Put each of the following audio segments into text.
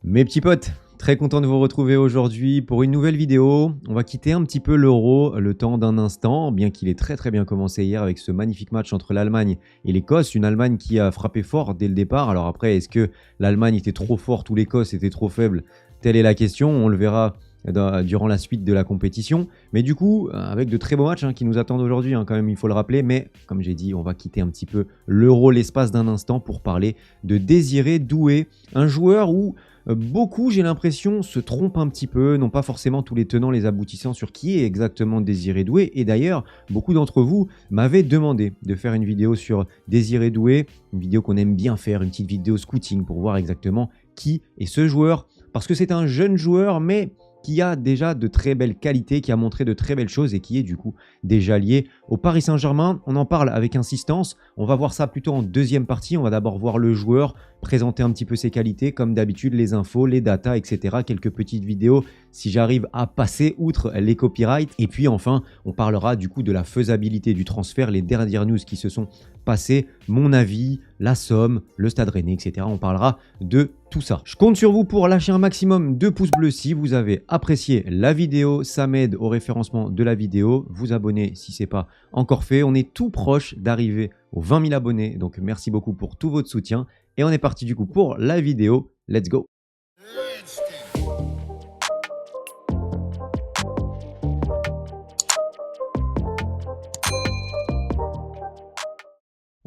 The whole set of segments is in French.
Mes petits potes, très content de vous retrouver aujourd'hui pour une nouvelle vidéo. On va quitter un petit peu l'Euro le temps d'un instant, bien qu'il ait très bien commencé hier avec ce magnifique match entre l'Allemagne et l'Écosse. Une Allemagne qui a frappé fort dès le départ. Alors après, est-ce que l'Allemagne était trop forte ou l'Écosse était trop faible? Telle est la question, on le verra durant la suite de la compétition. Mais du coup, avec de très beaux matchs qui nous attendent aujourd'hui, quand même, il faut le rappeler. Mais comme j'ai dit, on va quitter un petit peu l'Euro l'espace d'un instant pour parler de Désiré Doué, un joueur où beaucoup, j'ai l'impression, se trompent un petit peu, n'ont pas forcément tous les tenants, les aboutissants sur qui est exactement Désiré Doué. Et d'ailleurs, beaucoup d'entre vous m'avaient demandé de faire une vidéo sur Désiré Doué, une vidéo qu'on aime bien faire, une petite vidéo scouting pour voir exactement qui est ce joueur. Parce que c'est un jeune joueur, mais qui a déjà de très belles qualités, qui a montré de très belles choses et qui est du coup déjà lié au Paris Saint-Germain. On en parle avec insistance. On va voir ça plutôt en deuxième partie. On va d'abord voir le joueur, présenter un petit peu ses qualités, comme d'habitude, les infos, les datas, etc. Quelques petites vidéos si j'arrive à passer outre les copyrights. Et puis enfin, on parlera du coup de la faisabilité du transfert, les dernières news qui se sont passées, mon avis, la somme, le Stade Rennais, etc. On parlera de tout ça. Je compte sur vous pour lâcher un maximum de pouces bleus si vous avez apprécié la vidéo. Ça m'aide au référencement de la vidéo. Vous abonner si ce n'est pas encore fait. On est tout proche d'arriver aux 20 000 abonnés. Donc merci beaucoup pour tout votre soutien. Et on est parti du coup pour la vidéo. Let's go!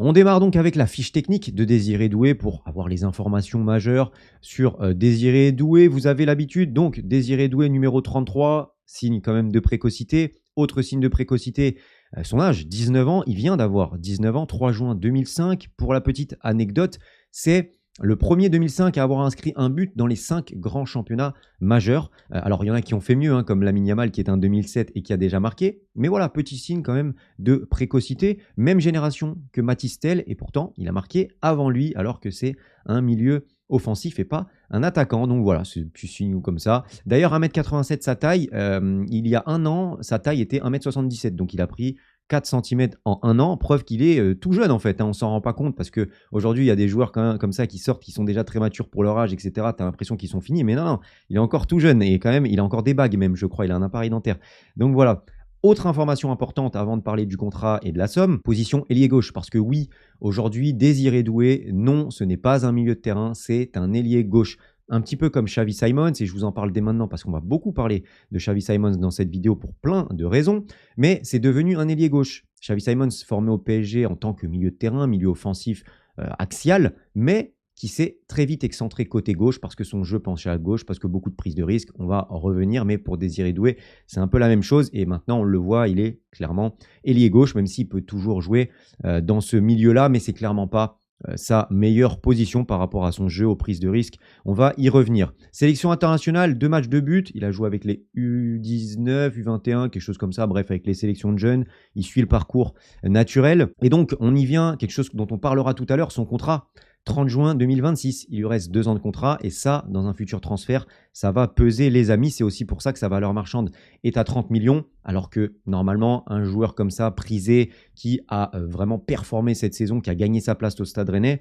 On démarre donc avec la fiche technique de Désiré Doué pour avoir les informations majeures sur Désiré Doué. Vous avez l'habitude, donc Désiré Doué numéro 33, signe quand même de précocité. Autre signe de précocité, son âge, 19 ans. Il vient d'avoir 19 ans, 3 juin 2005. Pour la petite anecdote, c'est le premier 2005 à avoir inscrit un but dans les 5 grands championnats majeurs. Alors, il y en a qui ont fait mieux, comme Lamine Yamal qui est un 2007 et qui a déjà marqué. Mais voilà, petit signe quand même de précocité. Même génération que Mathys Tel et pourtant, il a marqué avant lui alors que c'est un milieu offensif et pas un attaquant. Donc voilà, c'est un petit signe comme ça. D'ailleurs, 1m87 sa taille, il y a un an, sa taille était 1m77. Donc il a pris 4 cm en un an, preuve qu'il est tout jeune en fait. On ne s'en rend pas compte parce qu'aujourd'hui, il y a des joueurs comme ça qui sortent, qui sont déjà très matures pour leur âge, etc. Tu as l'impression qu'ils sont finis, mais non, il est encore tout jeune et quand même, il a encore des bagues même, je crois. Il a un appareil dentaire. Donc voilà. Autre information importante avant de parler du contrat et de la somme, position ailier gauche. Parce que oui, aujourd'hui, Désiré Doué, non, ce n'est pas un milieu de terrain, c'est un ailier gauche. Un petit peu comme Xavi Simons, et je vous en parle dès maintenant parce qu'on va beaucoup parler de Xavi Simons dans cette vidéo pour plein de raisons, mais c'est devenu un ailier gauche. Xavi Simons formé au PSG en tant que milieu de terrain, milieu offensif axial, mais qui s'est très vite excentré côté gauche parce que son jeu penchait à gauche, parce que beaucoup de prises de risque. On va en revenir, mais pour Désiré Doué, c'est un peu la même chose. Et maintenant, on le voit, il est clairement ailier gauche, même s'il peut toujours jouer dans ce milieu-là, mais c'est clairement pas sa meilleure position par rapport à son jeu aux prises de risque. On va y revenir. Sélection internationale, 2 matchs de but. Il a joué avec les U19, U21, quelque chose comme ça. Bref, avec les sélections de jeunes. Il suit le parcours naturel. Et donc, on y vient, quelque chose dont on parlera tout à l'heure, son contrat. 30 juin 2026, il lui reste 2 ans de contrat et ça, dans un futur transfert, ça va peser les amis. C'est aussi pour ça que sa valeur marchande est à 30 millions, alors que normalement, un joueur comme ça, prisé, qui a vraiment performé cette saison, qui a gagné sa place au Stade Rennais,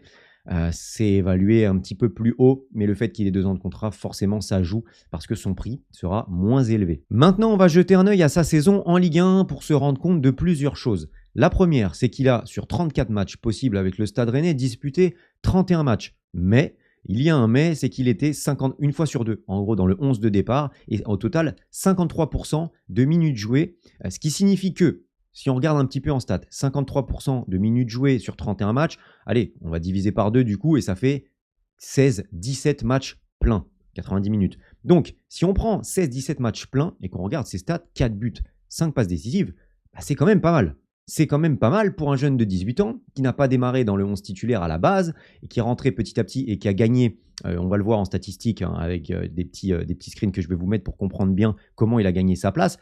c'est évalué un petit peu plus haut, mais le fait qu'il ait 2 ans de contrat, forcément, ça joue parce que son prix sera moins élevé. Maintenant, on va jeter un œil à sa saison en Ligue 1 pour se rendre compte de plusieurs choses. La première, c'est qu'il a, sur 34 matchs possibles avec le Stade Rennais, disputé 31 matchs. Mais, il y a un mais, c'est qu'il était 51 fois sur 2, en gros dans le 11 de départ, et au total 53% de minutes jouées, ce qui signifie que, si on regarde un petit peu en stats, 53% de minutes jouées sur 31 matchs, allez, on va diviser par 2 du coup, et ça fait 16-17 matchs pleins, 90 minutes. Donc, si on prend 16-17 matchs pleins, et qu'on regarde ses stats, 4 buts, 5 passes décisives, c'est quand même pas mal. C'est quand même pas mal pour un jeune de 18 ans qui n'a pas démarré dans le 11 titulaire à la base et qui est rentré petit à petit et qui a gagné, on va le voir en statistiques avec des petits screens que je vais vous mettre pour comprendre bien comment il a gagné sa place.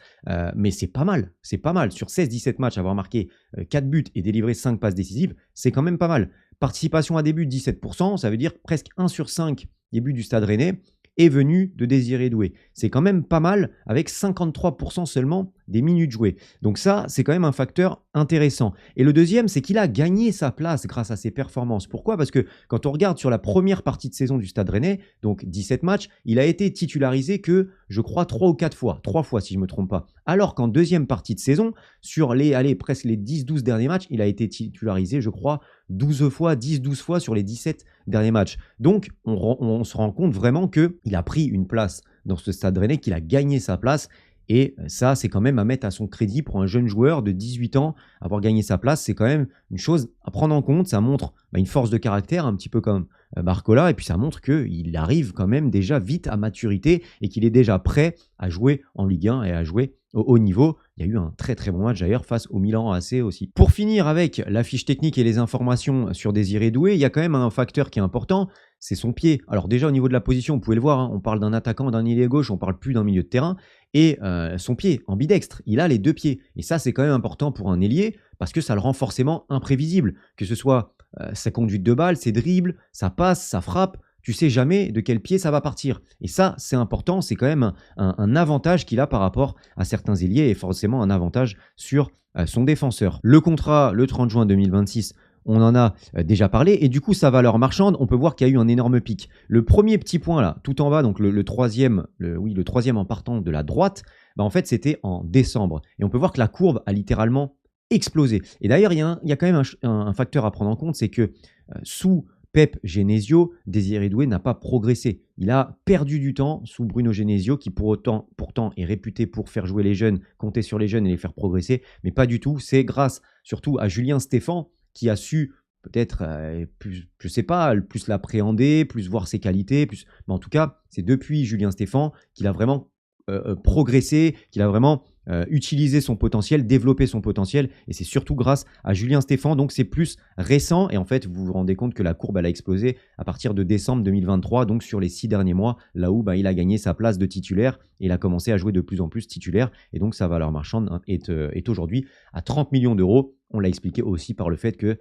Mais c'est pas mal, c'est pas mal. Sur 16-17 matchs, avoir marqué 4 buts et délivré 5 passes décisives, c'est quand même pas mal. Participation à début 17%, ça veut dire presque 1 sur 5 des buts du Stade Rennais. est venu de Désiré Doué. C'est quand même pas mal avec 53% seulement des minutes jouées. Donc ça, c'est quand même un facteur intéressant. Et le deuxième, c'est qu'il a gagné sa place grâce à ses performances. Pourquoi? Parce que quand on regarde sur la première partie de saison du Stade Rennais, donc 17 matchs, il a été titularisé que, je crois, 3 ou 4 fois. 3 fois si je ne me trompe pas. Alors qu'en deuxième partie de saison, sur presque les 10-12 derniers matchs, il a été titularisé, je crois, 12 fois, 10-12 fois sur les 17 derniers matchs. Donc, on se rend compte vraiment qu'il a pris une place dans ce Stade Rennais, qu'il a gagné sa place. Et ça, c'est quand même à mettre à son crédit pour un jeune joueur de 18 ans. Avoir gagné sa place, c'est quand même une chose à prendre en compte. Ça montre une force de caractère, un petit peu comme Barcola. Et puis, ça montre qu'il arrive quand même déjà vite à maturité et qu'il est déjà prêt à jouer en Ligue 1 et à jouer au haut niveau. Il y a eu un très très bon match d'ailleurs face au Milan AC aussi. Pour finir avec la fiche technique et les informations sur Désiré Doué, il y a quand même un facteur qui est important, c'est son pied. Alors déjà au niveau de la position, vous pouvez le voir, on parle d'un attaquant, d'un ailier gauche, on parle plus d'un milieu de terrain. Et son pied, ambidextre, il a les 2 pieds. Et ça, c'est quand même important pour un ailier parce que ça le rend forcément imprévisible. Que ce soit sa conduite de balle, ses dribbles, sa passe, sa frappe, tu sais jamais de quel pied ça va partir. Et ça, c'est important, c'est quand même un avantage qu'il a par rapport à certains ailiers et forcément un avantage sur son défenseur. Le contrat, le 30 juin 2026, on en a déjà parlé. Et du coup, sa valeur marchande, on peut voir qu'il y a eu un énorme pic. Le premier petit point là, tout en bas, donc le troisième en partant de la droite, en fait, c'était en décembre. Et on peut voir que la courbe a littéralement explosé. Et d'ailleurs, il y a quand même un facteur à prendre en compte, c'est que sous Pep Genesio, Désiré Doué n'a pas progressé. Il a perdu du temps sous Bruno Genesio, qui pourtant est réputé pour faire jouer les jeunes, compter sur les jeunes et les faire progresser, mais pas du tout. C'est grâce surtout à Julien Stéphan qui a su peut-être, je sais pas, plus l'appréhender, plus voir ses qualités. Mais en tout cas, c'est depuis Julien Stéphan qu'il a vraiment progressé, qu'il a vraiment utiliser son potentiel, développer son potentiel. Et c'est surtout grâce à Julien Stéphan. Donc, c'est plus récent. Et en fait, vous vous rendez compte que la courbe, elle a explosé à partir de décembre 2023. Donc, sur les 6 derniers mois, là où il a gagné sa place de titulaire. Et il a commencé à jouer de plus en plus titulaire. Et donc, sa valeur marchande est aujourd'hui à 30 millions d'euros. On l'a expliqué aussi par le fait que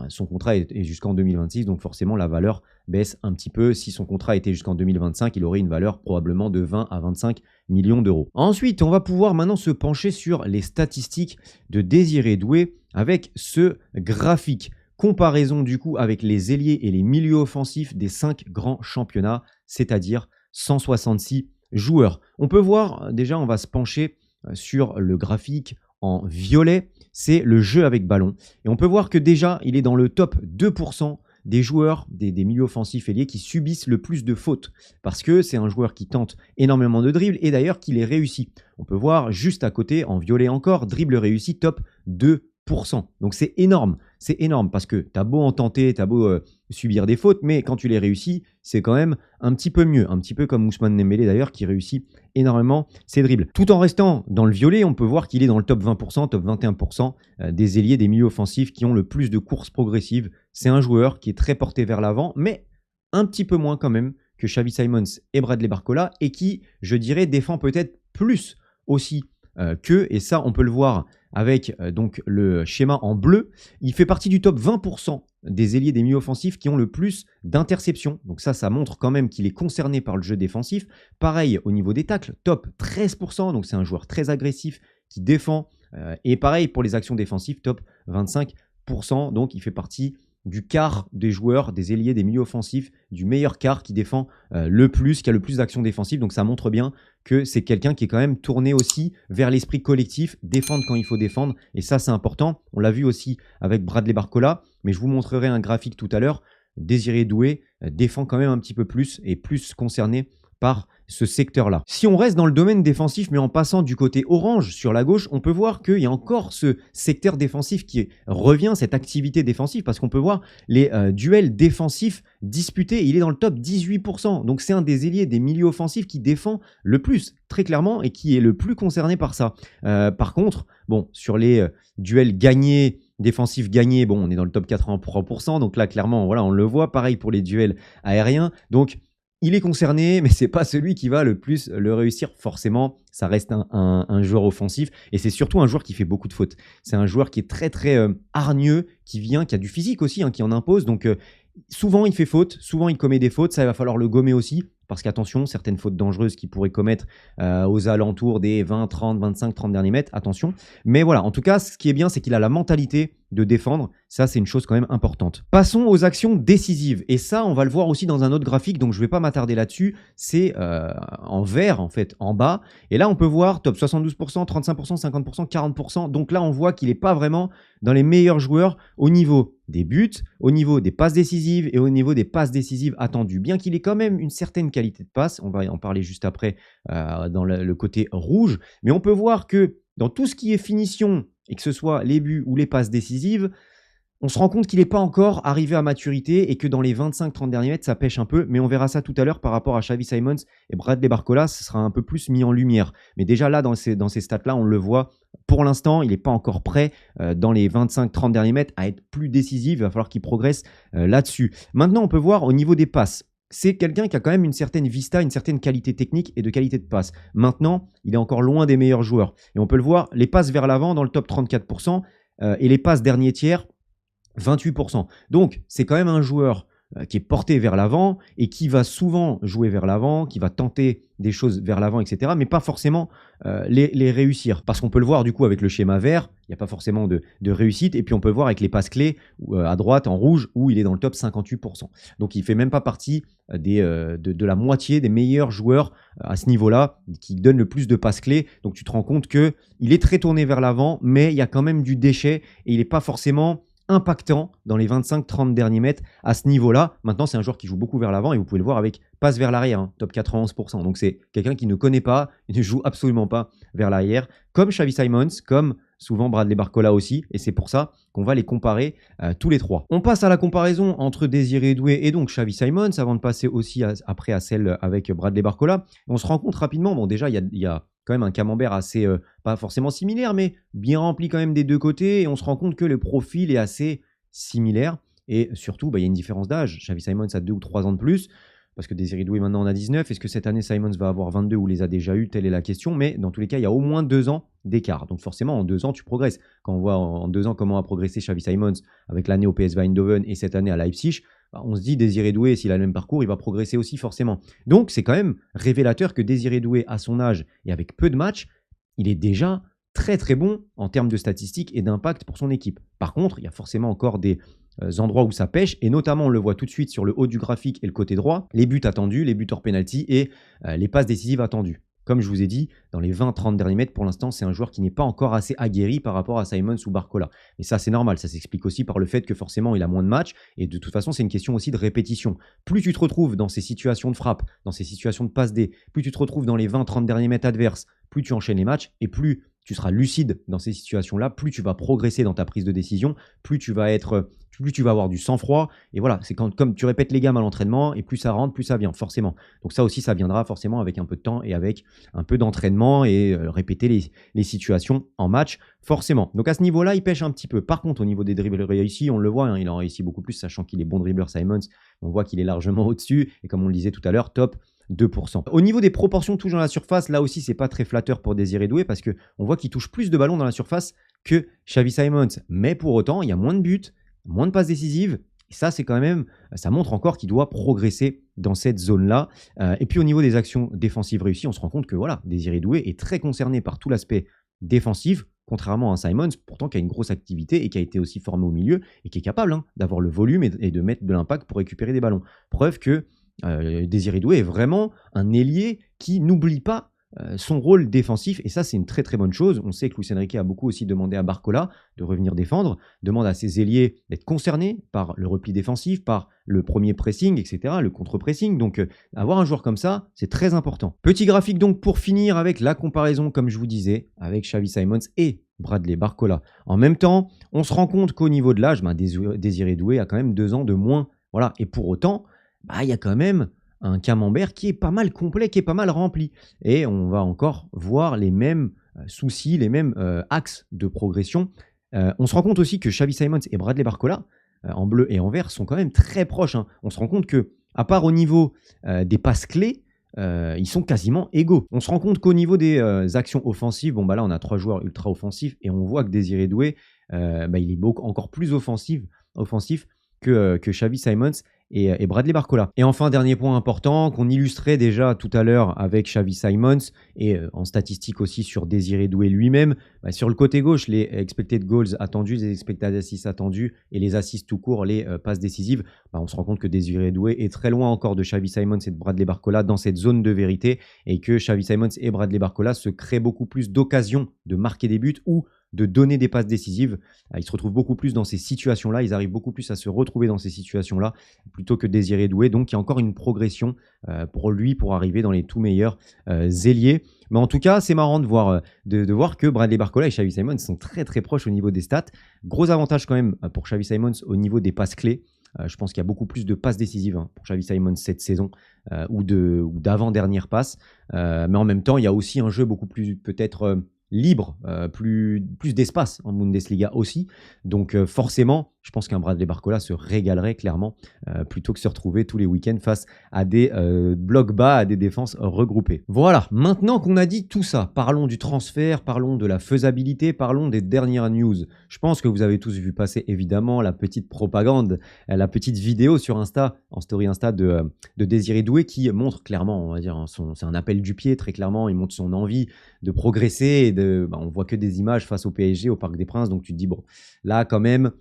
son contrat est jusqu'en 2026. Donc, forcément, la valeur baisse un petit peu. Si son contrat était jusqu'en 2025, il aurait une valeur probablement de 20 à 25 millions d'euros. Ensuite, on va pouvoir maintenant se pencher sur les statistiques de Désiré Doué avec ce graphique. Comparaison du coup avec les ailiers et les milieux offensifs des 5 grands championnats, c'est-à-dire 166 joueurs. On peut voir, déjà on va se pencher sur le graphique en violet, c'est le jeu avec ballon. Et on peut voir que déjà il est dans le top 2% des joueurs, des milieux offensifs ailiers qui subissent le plus de fautes. Parce que c'est un joueur qui tente énormément de dribbles et d'ailleurs qui les réussit. On peut voir juste à côté, en violet encore, dribble réussi, top 2%. Donc c'est énorme parce que tu as beau en tenter, tu as beau subir des fautes, mais quand tu les réussis, c'est quand même un petit peu mieux. Un petit peu comme Ousmane Dembélé d'ailleurs qui réussit énormément ses dribbles. Tout en restant dans le violet, on peut voir qu'il est dans le top 20%, top 21% des ailiers, des milieux offensifs qui ont le plus de courses progressives. C'est un joueur qui est très porté vers l'avant, mais un petit peu moins quand même que Xavi Simons et Bradley Barcola et qui, je dirais, défend peut-être plus aussi qu'eux. Et ça, on peut le voir avec donc le schéma en bleu. Il fait partie du top 20% des ailiers des milieux offensifs qui ont le plus d'interceptions. Donc ça montre quand même qu'il est concerné par le jeu défensif. Pareil au niveau des tacles, top 13%. Donc c'est un joueur très agressif qui défend. Et pareil pour les actions défensives, top 25%. Donc il fait partie du quart des joueurs, des ailiers, des milieux offensifs, du meilleur quart qui défend le plus, qui a le plus d'actions défensives. Donc ça montre bien que c'est quelqu'un qui est quand même tourné aussi vers l'esprit collectif, défendre quand il faut défendre. Et ça, c'est important. On l'a vu aussi avec Bradley Barcola, mais je vous montrerai un graphique tout à l'heure. Désiré Doué défend quand même un petit peu plus et plus concerné par ce secteur-là. Si on reste dans le domaine défensif, mais en passant du côté orange sur la gauche, on peut voir qu'il y a encore ce secteur défensif qui revient, cette activité défensive, parce qu'on peut voir les duels défensifs disputés. Il est dans le top 18%. Donc c'est un des ailiers des milieux offensifs qui défend le plus, très clairement, et qui est le plus concerné par ça. Par contre, bon, sur les duels gagnés, défensifs gagnés, bon, on est dans le top 83%. Donc là, clairement, voilà, on le voit. Pareil pour les duels aériens. Donc, il est concerné, mais ce n'est pas celui qui va le plus le réussir. Forcément, ça reste un joueur offensif. Et c'est surtout un joueur qui fait beaucoup de fautes. C'est un joueur qui est très, très hargneux, qui a du physique aussi, qui en impose. Donc, souvent, il fait faute. Souvent, il commet des fautes. Ça, il va falloir le gommer aussi. parce qu'attention, certaines fautes dangereuses qu'il pourrait commettre aux alentours des 20, 30, 25, 30 derniers mètres, attention. Mais voilà, en tout cas, ce qui est bien, c'est qu'il a la mentalité de défendre. Ça, c'est une chose quand même importante. Passons aux actions décisives. Et ça, on va le voir aussi dans un autre graphique, donc je ne vais pas m'attarder là-dessus. C'est en vert, en fait, en bas. Et là, on peut voir top 72%, 35%, 50%, 40%. Donc là, on voit qu'il n'est pas vraiment dans les meilleurs joueurs au niveau des buts, au niveau des passes décisives et au niveau des passes décisives attendues. Bien qu'il ait quand même une certaine qualité de passe, on va en parler juste après dans le côté rouge. Mais on peut voir que dans tout ce qui est finition, et que ce soit les buts ou les passes décisives, on se rend compte qu'il n'est pas encore arrivé à maturité et que dans les 25-30 derniers mètres, ça pêche un peu. Mais on verra ça tout à l'heure par rapport à Xavi Simons et Bradley Barcola. Ce sera un peu plus mis en lumière. Mais déjà là, dans ces stats-là, on le voit. Pour l'instant, il n'est pas encore prêt dans les 25-30 derniers mètres à être plus décisif. Il va falloir qu'il progresse là-dessus. Maintenant, on peut voir au niveau des passes. C'est quelqu'un qui a quand même une certaine vista, une certaine qualité technique et de qualité de passe. Maintenant, il est encore loin des meilleurs joueurs. Et on peut le voir, les passes vers l'avant dans le top 34% et les passes dernier tiers, 28%. Donc, c'est quand même un joueur qui est porté vers l'avant et qui va souvent jouer vers l'avant, qui va tenter des choses vers l'avant, etc., mais pas forcément les réussir. Parce qu'on peut le voir du coup avec le schéma vert, il n'y a pas forcément de réussite, et puis on peut le voir avec les passes clés à droite en rouge où il est dans le top 58%. Donc il ne fait même pas partie de la moitié des meilleurs joueurs à ce niveau-là qui donnent le plus de passes clés. Donc tu te rends compte qu'il est très tourné vers l'avant, mais il y a quand même du déchet et il n'est pas forcément impactant dans les 25-30 derniers mètres à ce niveau-là. Maintenant, c'est un joueur qui joue beaucoup vers l'avant et vous pouvez le voir avec passe vers l'arrière, hein, top 91%. Donc, c'est quelqu'un qui ne connaît pas et ne joue absolument pas vers l'arrière, comme Xavi Simons, comme souvent Bradley Barcola aussi. Et c'est pour ça qu'on va les comparer tous les trois. On passe à la comparaison entre Désiré Doué et donc Xavi Simons avant de passer aussi après à celle avec Bradley Barcola. On se rend compte rapidement, bon déjà, il y a quand même un camembert assez, pas forcément similaire, mais bien rempli quand même des deux côtés. Et on se rend compte que le profil est assez similaire. Et surtout, il y a une différence d'âge. Xavi Simons a 2 ou 3 ans de plus, parce que Désiré Doué maintenant en a 19. Est-ce que cette année Simons va avoir 22 ou les a déjà eu? Telle est la question. Mais dans tous les cas, il y a au moins 2 ans d'écart. Donc forcément, en 2 ans, tu progresses. Quand on voit en 2 ans comment a progressé Xavi Simons avec l'année au PSV Eindhoven et cette année à Leipzig, on se dit Désiré Doué, s'il a le même parcours, il va progresser aussi forcément. Donc c'est quand même révélateur que Désiré Doué, à son âge et avec peu de matchs, il est déjà très très bon en termes de statistiques et d'impact pour son équipe. Par contre, il y a forcément encore des endroits où ça pêche, et notamment on le voit tout de suite sur le haut du graphique et le côté droit, les buts attendus, les buts hors penalty et les passes décisives attendues. Comme je vous ai dit, dans les 20-30 derniers mètres, pour l'instant, c'est un joueur qui n'est pas encore assez aguerri par rapport à Simons ou Barcola. Et ça, c'est normal. Ça s'explique aussi par le fait que forcément, il a moins de matchs. Et de toute façon, c'est une question aussi de répétition. Plus tu te retrouves dans ces situations de frappe, dans ces situations de passe D, plus tu te retrouves dans les 20-30 derniers mètres adverses, plus tu enchaînes les matchs et plus tu seras lucide dans ces situations-là, plus tu vas progresser dans ta prise de décision, plus tu vas avoir du sang-froid. Et voilà, c'est comme tu répètes les gammes à l'entraînement, et plus ça rentre, plus ça vient, forcément. Donc ça aussi, ça viendra forcément avec un peu de temps et avec un peu d'entraînement et répéter les situations en match, forcément. Donc à ce niveau-là, il pêche un petit peu. Par contre, au niveau des dribbles réussis, on le voit, hein, il en réussit beaucoup plus, sachant qu'il est bon dribbleur Simons. On voit qu'il est largement au-dessus. Et comme on le disait tout à l'heure, top 2%. Au niveau des proportions touches dans la surface, là aussi, c'est pas très flatteur pour Désiré Doué parce qu'on voit qu'il touche plus de ballons dans la surface que Xavi Simons. Mais pour autant, il y a moins de buts, moins de passes décisives. Et ça, c'est quand même, ça montre encore qu'il doit progresser dans cette zone-là. Et puis au niveau des actions défensives réussies, on se rend compte que voilà, Désiré Doué est très concerné par tout l'aspect défensif, contrairement à Simons, pourtant qui a une grosse activité et qui a été aussi formé au milieu et qui est capable d'avoir le volume et de mettre de l'impact pour récupérer des ballons. Preuve que Désiré Doué est vraiment un ailier qui n'oublie pas son rôle défensif, et ça c'est une très très bonne chose. On sait que Luis Enrique a beaucoup aussi demandé à Barcola de revenir défendre, demande à ses ailiers d'être concernés par le repli défensif, par le premier pressing, etc., le contre-pressing. Donc avoir un joueur comme ça, c'est très important. Petit graphique donc pour finir avec la comparaison, comme je vous disais, avec Xavi Simons et Bradley Barcola. En même temps, on se rend compte qu'au niveau de l'âge, Désiré Doué a quand même 2 ans de moins. Voilà. Et pour autant, il y a quand même un camembert qui est pas mal complet, qui est pas mal rempli. Et on va encore voir les mêmes soucis, les mêmes axes de progression. On se rend compte aussi que Xavi Simons et Bradley Barcola, en bleu et en vert, sont quand même très proches. Hein. On se rend compte que, à part au niveau des passes clés, ils sont quasiment égaux. On se rend compte qu'au niveau des actions offensives, là on a 3 joueurs ultra offensifs et on voit que Désiré Doué, il est encore plus offensif que Xavi Simons et Bradley Barcola. Et enfin, dernier point important qu'on illustrait déjà tout à l'heure avec Xavi Simons et en statistique aussi sur Désiré Doué lui-même. Sur le côté gauche, les expected goals attendus, les expected assists attendus et les assists tout court, les passes décisives, on se rend compte que Désiré Doué est très loin encore de Xavi Simons et de Bradley Barcola dans cette zone de vérité et que Xavi Simons et Bradley Barcola se créent beaucoup plus d'occasions de marquer des buts ou de donner des passes décisives. Ils se retrouvent beaucoup plus dans ces situations-là, ils arrivent beaucoup plus à se retrouver dans ces situations-là plutôt que Désiré Doué. Donc il y a encore une progression pour lui pour arriver dans les tout meilleurs ailiers. Mais en tout cas, c'est marrant de voir que Bradley Barcola et Xavi Simons sont très très proches au niveau des stats. Gros avantage quand même pour Xavi Simons au niveau des passes clés. Je pense qu'il y a beaucoup plus de passes décisives pour Xavi Simons cette saison ou d'avant-dernière passe. Mais en même temps, il y a aussi un jeu beaucoup plus peut-être libre, plus d'espace en Bundesliga aussi. Donc forcément, je pense qu'un Bradley Barcola se régalerait clairement plutôt que se retrouver tous les week-ends face à des blocs bas, à des défenses regroupées. Voilà, maintenant qu'on a dit tout ça, parlons du transfert, parlons de la faisabilité, parlons des dernières news. Je pense que vous avez tous vu passer évidemment la petite propagande, la petite vidéo sur Insta, en story Insta de Désiré Doué qui montre clairement, on va dire, c'est un appel du pied très clairement, il montre son envie de progresser et on voit que des images face au PSG, au Parc des Princes, donc tu te dis bon, là quand même,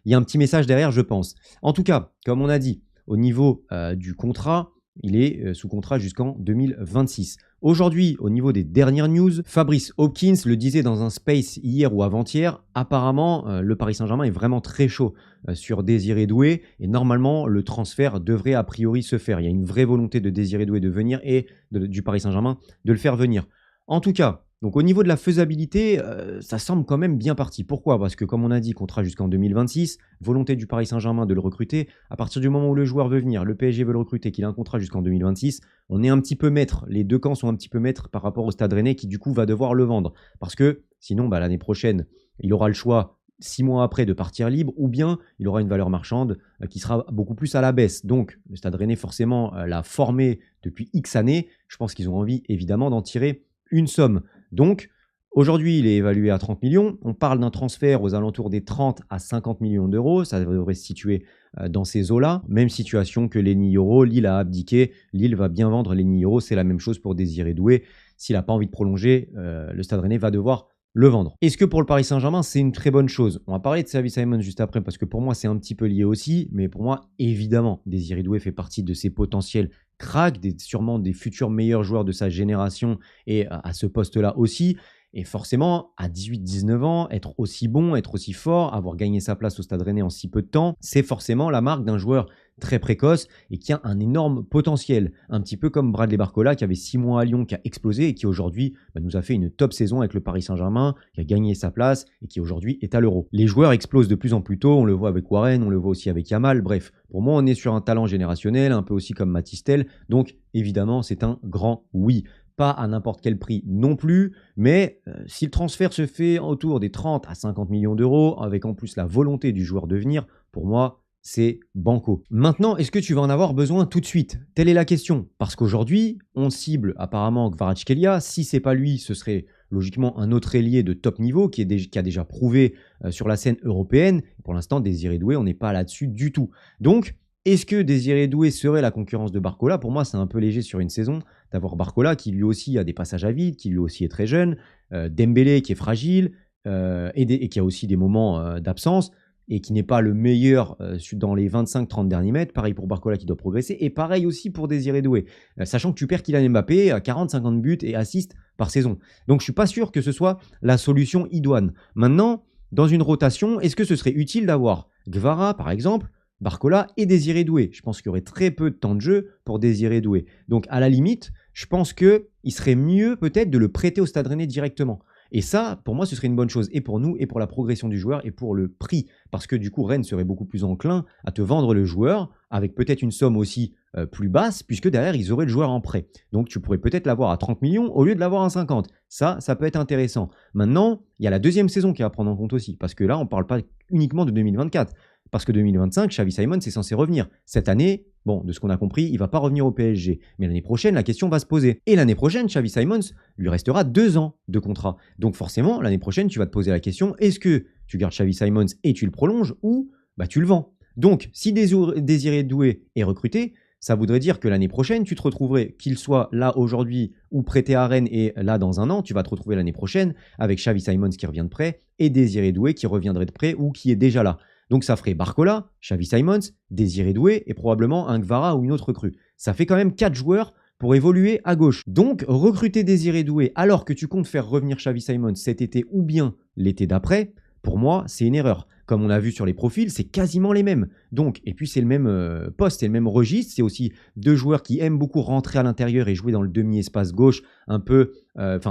il y a un petit message derrière, je pense. En tout cas, comme on a dit, au niveau du contrat, il est sous contrat jusqu'en 2026. Aujourd'hui, au niveau des dernières news, Fabrice Hopkins le disait dans un space hier ou avant-hier, apparemment, le Paris Saint-Germain est vraiment très chaud sur Désiré Doué et normalement, le transfert devrait a priori se faire. Il y a une vraie volonté de Désiré Doué de venir et du Paris Saint-Germain de le faire venir. En tout cas, donc au niveau de la faisabilité, ça semble quand même bien parti. Pourquoi? Parce que comme on a dit, contrat jusqu'en 2026, volonté du Paris Saint-Germain de le recruter. À partir du moment où le joueur veut venir, le PSG veut le recruter, qu'il a un contrat jusqu'en 2026, on est un petit peu maître. Les deux camps sont un petit peu maîtres par rapport au Stade Rennais qui du coup va devoir le vendre. Parce que sinon, l'année prochaine, il aura le choix 6 mois après de partir libre ou bien il aura une valeur marchande qui sera beaucoup plus à la baisse. Donc le Stade Rennais forcément l'a formé depuis X années. Je pense qu'ils ont envie évidemment d'en tirer une somme. Donc, aujourd'hui, il est évalué à 30 millions. On parle d'un transfert aux alentours des 30 à 50 millions d'euros. Ça devrait se situer dans ces eaux-là. Même situation que Lenny Yoro. Lille a abdiqué. Lille va bien vendre Lenny Yoro. C'est la même chose pour Désiré Doué. S'il n'a pas envie de prolonger, le Stade Rennais va devoir le vendre. Est-ce que pour le Paris Saint-Germain, c'est une très bonne chose? On va parler de Xavi Simons juste après parce que pour moi, c'est un petit peu lié aussi. Mais pour moi, évidemment, Désiré Doué fait partie de ces potentiels cracks, sûrement des futurs meilleurs joueurs de sa génération et à ce poste-là aussi. Et forcément, à 18-19 ans, être aussi bon, être aussi fort, avoir gagné sa place au Stade Rennais en si peu de temps, c'est forcément la marque d'un joueur très précoce et qui a un énorme potentiel. Un petit peu comme Bradley Barcola qui avait 6 mois à Lyon, qui a explosé et qui aujourd'hui nous a fait une top saison avec le Paris Saint-Germain, qui a gagné sa place et qui aujourd'hui est à l'Euro. Les joueurs explosent de plus en plus tôt, on le voit avec Warren, on le voit aussi avec Yamal, bref. Pour moi, on est sur un talent générationnel, un peu aussi comme Mathys Tel, donc évidemment, c'est un grand oui. Pas à n'importe quel prix non plus, mais si le transfert se fait autour des 30 à 50 millions d'euros, avec en plus la volonté du joueur de venir, pour moi, c'est banco. Maintenant, est-ce que tu vas en avoir besoin tout de suite? Telle est la question. Parce qu'aujourd'hui, on cible apparemment Kvaratskhelia. Si c'est pas lui, ce serait logiquement un autre ailier de top niveau qui a déjà prouvé sur la scène européenne. Pour l'instant, Désiré Doué, on n'est pas là-dessus du tout. Donc, est-ce que Désiré Doué serait la concurrence de Barcola? Pour moi, c'est un peu léger sur une saison d'avoir Barcola qui lui aussi a des passages à vide, qui lui aussi est très jeune, Dembélé qui est fragile et qui a aussi des moments d'absence et qui n'est pas le meilleur dans les 25-30 derniers mètres. Pareil pour Barcola qui doit progresser et pareil aussi pour Désiré Doué. Sachant que tu perds Kylian Mbappé à 40-50 buts et assists par saison. Donc je ne suis pas sûr que ce soit la solution idoine. Maintenant, dans une rotation, est-ce que ce serait utile d'avoir Gvara par exemple, Barcola et Désiré Doué? Je pense qu'il y aurait très peu de temps de jeu pour Désiré Doué. Donc à la limite, je pense qu'il serait mieux peut-être de le prêter au Stade Rennais directement. Et ça, pour moi, ce serait une bonne chose, et pour nous, et pour la progression du joueur, et pour le prix. Parce que du coup, Rennes serait beaucoup plus enclin à te vendre le joueur, avec peut-être une somme aussi plus basse, puisque derrière, ils auraient le joueur en prêt. Donc, tu pourrais peut-être l'avoir à 30 millions au lieu de l'avoir à 50. Ça peut être intéressant. Maintenant, il y a la deuxième saison qui est à prendre en compte aussi, parce que là, on ne parle pas uniquement de 2024. Parce que 2025, Xavi Simons est censé revenir. Cette année, bon, de ce qu'on a compris, il ne va pas revenir au PSG. Mais l'année prochaine, la question va se poser. Et l'année prochaine, Xavi Simons lui restera 2 ans de contrat. Donc forcément, l'année prochaine, tu vas te poser la question, est-ce que tu gardes Xavi Simons et tu le prolonges ou tu le vends? Donc, si Désiré Doué est recruté, ça voudrait dire que l'année prochaine, tu te retrouverais, qu'il soit là aujourd'hui ou prêté à Rennes et là dans un an, tu vas te retrouver l'année prochaine avec Xavi Simons qui revient de prêt et Désiré Doué qui reviendrait de prêt ou qui est déjà là. Donc ça ferait Barcola, Xavi Simons, Désiré Doué et probablement un Gvara ou une autre recrue. Ça fait quand même 4 joueurs pour évoluer à gauche. Donc recruter Désiré Doué alors que tu comptes faire revenir Xavi Simons cet été ou bien l'été d'après, pour moi, c'est une erreur. Comme on a vu sur les profils, c'est quasiment les mêmes. Donc, et puis c'est le même poste, c'est le même registre. C'est aussi deux joueurs qui aiment beaucoup rentrer à l'intérieur et jouer dans le demi-espace gauche, un peu,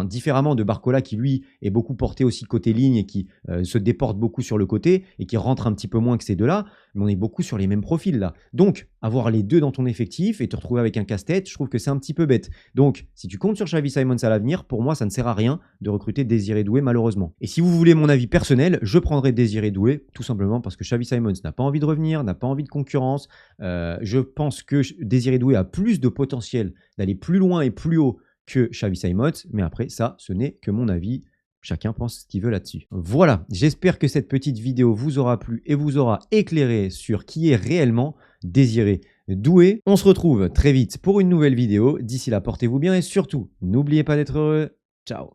différemment de Barcola qui lui est beaucoup porté aussi côté ligne et qui se déporte beaucoup sur le côté et qui rentre un petit peu moins que ces deux-là. Mais on est beaucoup sur les mêmes profils là. Donc, avoir les deux dans ton effectif et te retrouver avec un casse-tête, je trouve que c'est un petit peu bête. Donc, si tu comptes sur Xavi Simons à l'avenir, pour moi, ça ne sert à rien de recruter Désiré Doué malheureusement. Et si vous voulez mon avis personnel, je prendrai Désiré Doué tout simplement parce que Xavi Simons n'a pas envie de revenir, n'a pas envie de concurrence. Je pense que Désiré Doué a plus de potentiel d'aller plus loin et plus haut que Xavi Simons, mais après ça, ce n'est que mon avis. Chacun pense ce qu'il veut là-dessus. Voilà, j'espère que cette petite vidéo vous aura plu et vous aura éclairé sur qui est réellement Désiré Doué. On se retrouve très vite pour une nouvelle vidéo. D'ici là, portez-vous bien et surtout, n'oubliez pas d'être heureux. Ciao.